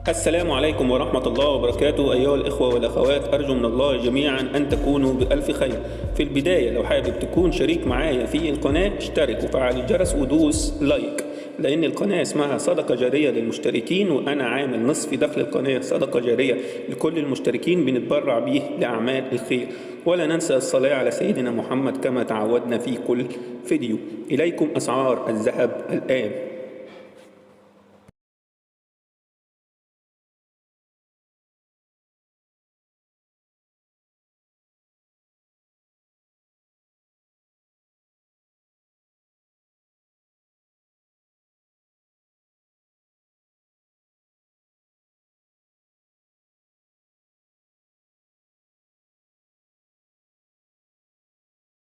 السلام عليكم ورحمة الله وبركاته أيها الإخوة والأخوات، أرجو من الله جميعا أن تكونوا بألف خير. في البداية لو حابب تكون شريك معايا في القناة اشترك وفعل الجرس ودوس لايك، لأن القناة اسمها صدقة جارية للمشتركين، وأنا عامل نصف دخل القناة صدقة جارية لكل المشتركين بنتبرع به لأعمال الخير. ولا ننسى الصلاة على سيدنا محمد كما تعودنا في كل فيديو. إليكم أسعار الذهب الآن.